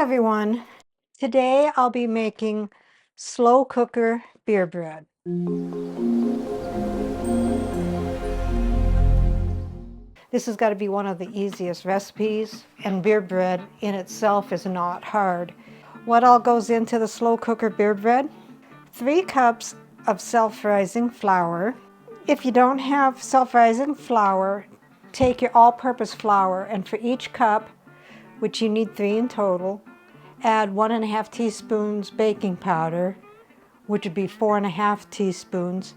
everyone. Today I'll be making slow cooker beer bread. This has got to be one of the easiest recipes, and beer bread in itself is not hard. What all goes into the slow cooker beer bread? 3 cups of self-rising flour. If you don't have self-rising flour, take your all-purpose flour, and for each cup, which you need 3 in total, add 1½ teaspoons baking powder, which would be 4½ teaspoons,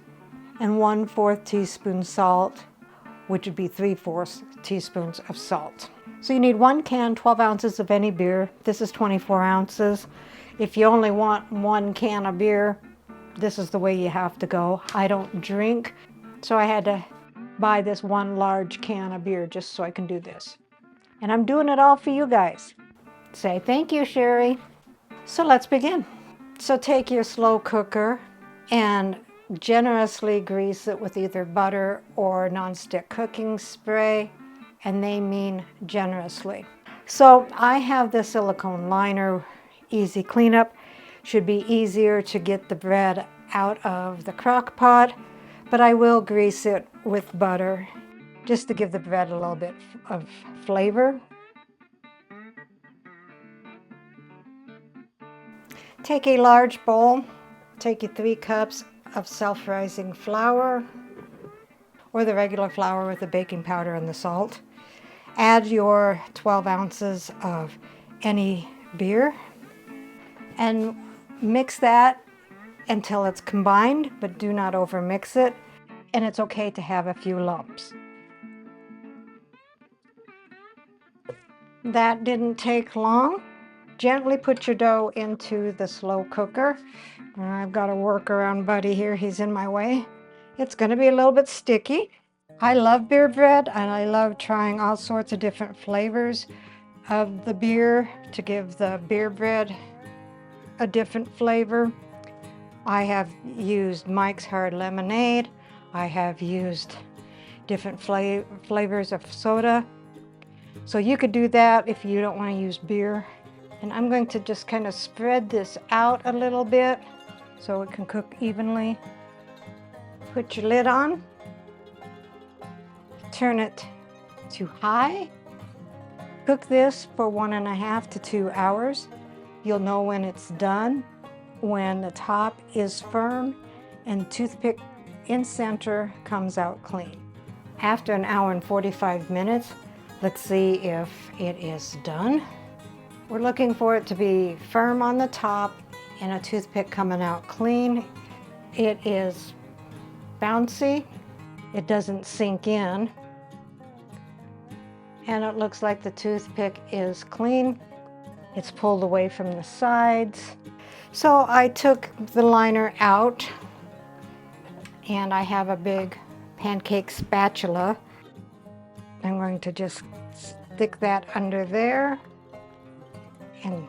and 1/4 teaspoon salt, which would be 3/4 teaspoons of salt. So you need 1 can, 12 ounces of any beer. This is 24 ounces. If you only want 1 can of beer, this is the way you have to go. I don't drink, so I had to buy this 1 large can of beer just so I can do this. And I'm doing it all for you guys. Say thank you, Sherry. So let's begin. So take your slow cooker and generously grease it with either butter or nonstick cooking spray, and they mean generously. So I have this silicone liner, easy cleanup. Should be easier to get the bread out of the crock pot, but I will grease it with butter just to give the bread a little bit of flavor. Take a large bowl, take your 3 cups of self-rising flour, or the regular flour with the baking powder and the salt. Add your 12 ounces of any beer and mix that until it's combined, but do not overmix it. And it's okay to have a few lumps. That didn't take long. Gently put your dough into the slow cooker. I've got a workaround buddy here, he's in my way. It's going to be a little bit sticky. I love beer bread, and I love trying all sorts of different flavors of the beer to give the beer bread a different flavor. I have used Mike's Hard Lemonade. I have used different flavors of soda. So you could do that if you don't want to use beer. And I'm going to just kind of spread this out a little bit so it can cook evenly. Put your lid on. Turn it to high. Cook this for 1½ to 2 hours. You'll know when it's done when the top is firm and toothpick in center comes out clean. After 1 hour and 45 minutes, let's see if it is done. We're looking for it to be firm on the top and a toothpick coming out clean. It is bouncy. It doesn't sink in. And it looks like the toothpick is clean. It's pulled away from the sides. So I took the liner out, and I have a big pancake spatula. I'm going to just stick that under there. And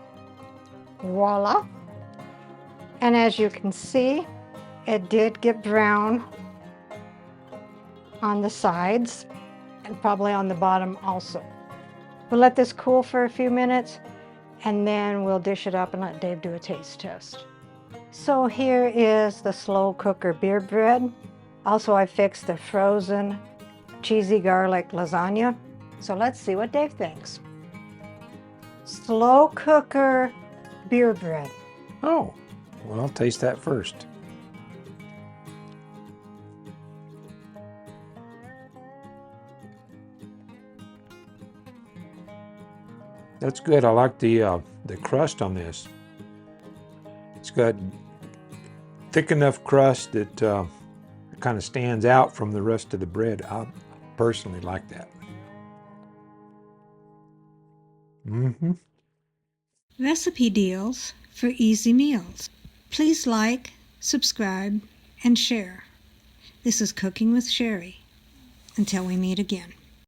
voila. And as you can see, it did get brown on the sides and probably on the bottom also. We'll let this cool for a few minutes, and then we'll dish it up and let Dave do a taste test. So here is the slow cooker beer bread. Also, I fixed the frozen cheesy garlic lasagna. So let's see what Dave thinks. Slow cooker beer bread. Oh, well, I'll taste that first. That's good. I like the crust on this. It's got thick enough crust that it kind of stands out from the rest of the bread. I personally like that. Recipe deals for easy meals. Please like, subscribe, and share. This is Cooking with Sherry. Until we meet again.